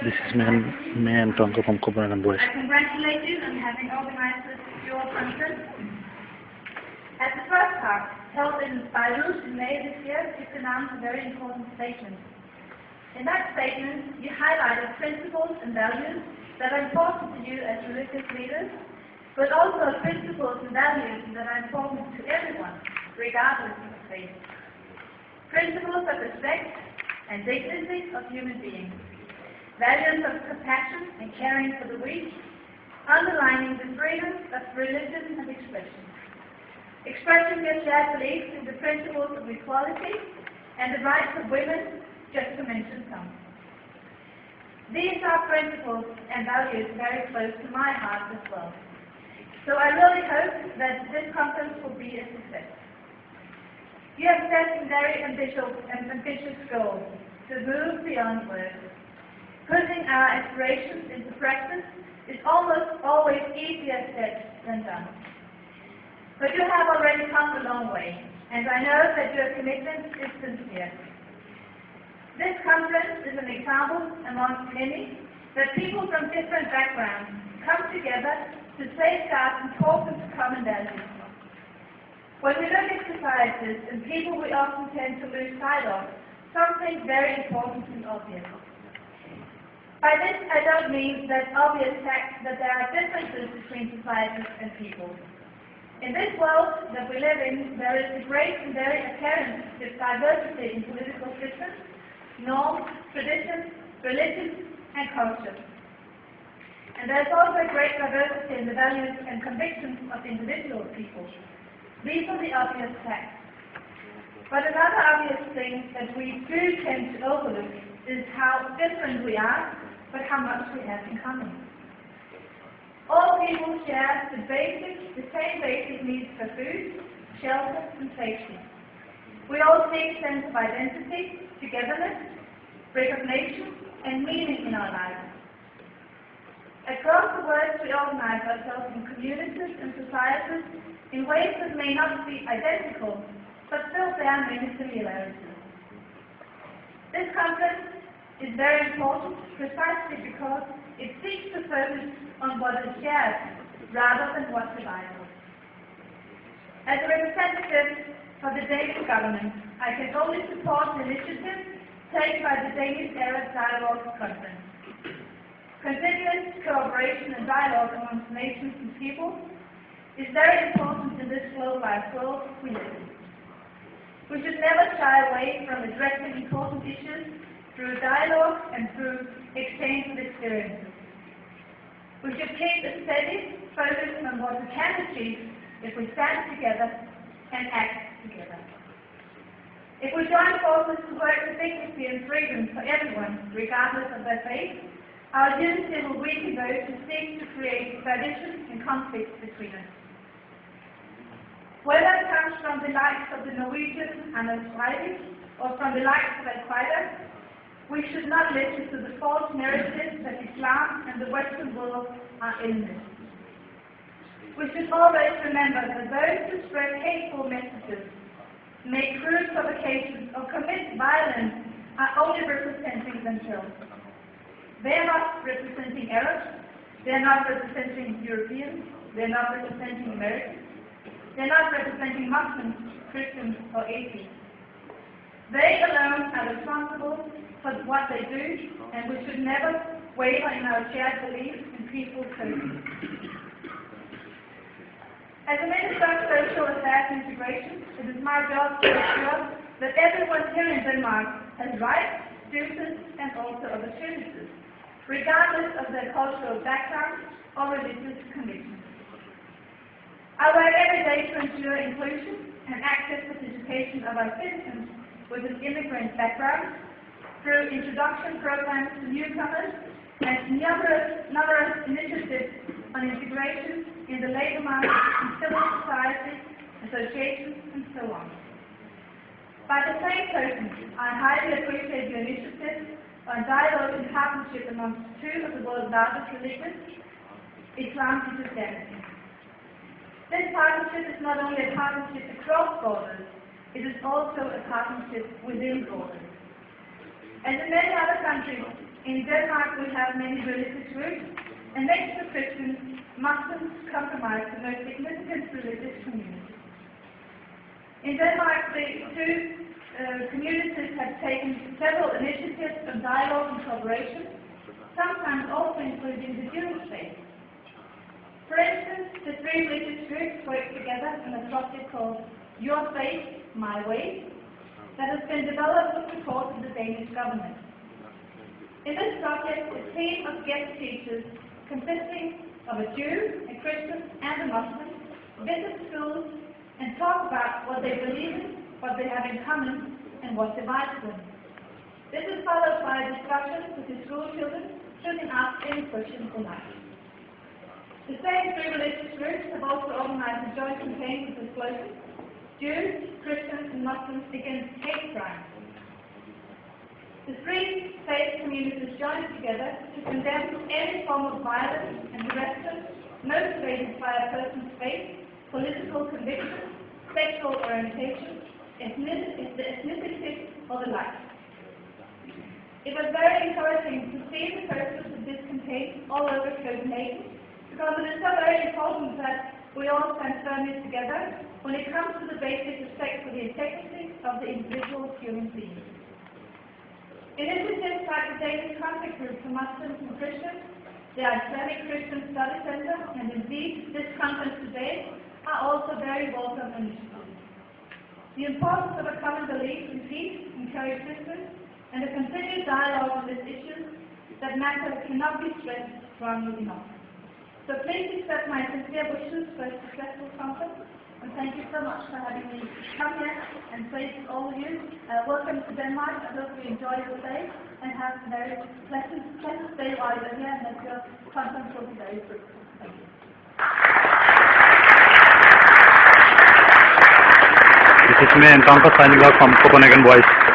This is me and Tanka from Copenhagen Boys. I congratulate you on having organized this your conference. As the first part, held in Beirut in May this year, you pronounced a very important statement. In that statement, you highlighted principles and values that are important to you as religious leaders, but also principles and values that are important to everyone, regardless of faith. Principles of respect and dignity of human beings. Values of compassion and caring for the weak, underlining the freedom of religion and expression. Expressing your shared beliefs in the principles of equality and the rights of women, just to mention some. These are principles and values very close to my heart as well. So I really hope that this conference will be a success. You have set some very ambitious goals to move beyond words. Putting our aspirations into practice is almost always easier said than done. But you have already come a long way, and I know that your commitment is sincere. This conference is an example among many that people from different backgrounds come together to safeguard important common values. When we look at societies and people, we often tend to lose sight of something very important and obvious. By this, I don't mean that obvious fact that there are differences between societies and people. In this world that we live in, there is a great and very apparent diversity in political systems, norms, traditions, religions, and culture. And there is also a great diversity in the values and convictions of individual people. These are the obvious facts. But another obvious thing that we do tend to overlook is how different we are, but how much we have in common. All people share the same basic needs for food, shelter, and safety. We all seek a sense of identity, togetherness, recognition, and meaning in our lives. Across the world, we organize ourselves in communities and societies in ways that may not be identical, but still bear many similarities. This conference is very important precisely because it seeks to focus on what is shared rather than what divides us. As a representative for the Danish government, I can only support the initiative taken by the Danish Arab Dialogue Conference. Continuous cooperation and dialogue amongst nations and people is very important in this globalized world we live in. We should never shy away from addressing important issues through dialogue and through exchange of experiences. We should keep a steady focus on what we can achieve if we stand together and act together. If we join forces to work for dignity and freedom for everyone, regardless of their faith, our unity will weaken those who seek to create division and conflict between us. Whether it comes from the likes of the Norwegian Anders Breivik or from the likes of Al-Qaeda, we should not listen to the false narrative that Islam and the Western world are enemies. We should always remember that those who spread hateful messages, make crude provocations, or commit violence are only representing themselves. They are not representing Arabs, they are not representing Europeans, they are not representing Americans, they are not representing Muslims, Christians, or atheists. They alone are responsible for what they do, and we should never waver in our shared beliefs in people's safety. As a Minister of Social Affairs and Integration, it is my job to ensure that everyone here in Denmark has rights, duties, and also opportunities, regardless of their cultural background or religious convictions. I work every day to ensure inclusion and active participation of our citizens with an immigrant background through introduction programs to newcomers and numerous initiatives on integration in the labor market, in civil society, associations, and so on. By the same token, I highly appreciate your initiative on dialogue and partnership amongst two of the world's largest religions, Islam and Christianity. This partnership is not only a partnership across borders, it is also a partnership within borders. As in many other countries, In Denmark, we have many religious groups, and next to Christians, Muslims comprise the most significant religious community. In Denmark, the two communities have taken several initiatives of dialogue and cooperation, sometimes also including the Jewish faith. For instance, the three religious groups work together in a project called Your Faith, My Way, that has been developed with support of the Danish government. In this project, a team of guest teachers consisting of a Jew, a Christian, and a Muslim visit schools and talk about what they believe in, what they have in common, and what divides them. This is followed by a discussion with the school children should they ask any questions they like. The same three religious groups have also organized a joint campaign with the slogan, Jews, Christians, and Muslims against hate crime. The three faith communities joined together to condemn any form of violence and harassment motivated by a person's faith, political conviction, sexual orientation, ethnicity, or the like. It was very encouraging to see the process of this campaign all over Copenhagen, because it is so very important that we all stand firmly together when it comes to the basic respect for the integrity of the individual human being. Initiatives like the Danish Contact Group for Muslims and Christians, the Islamic Christian Study Center, and indeed this conference today are also very welcome initiatives. The importance of a common belief in peace and coexistence and a continued dialogue on this issue that matter cannot be stressed strongly enough. So please accept my sincere wishes for a successful conference, and thank you so much for having me come here and say to all of you, welcome to Denmark. I hope you enjoy your stay and have a very pleasant stay while you're here, and that your conference will be very fruitful. Thank you. This is me and Tanka signing off from Copenhagen Voice.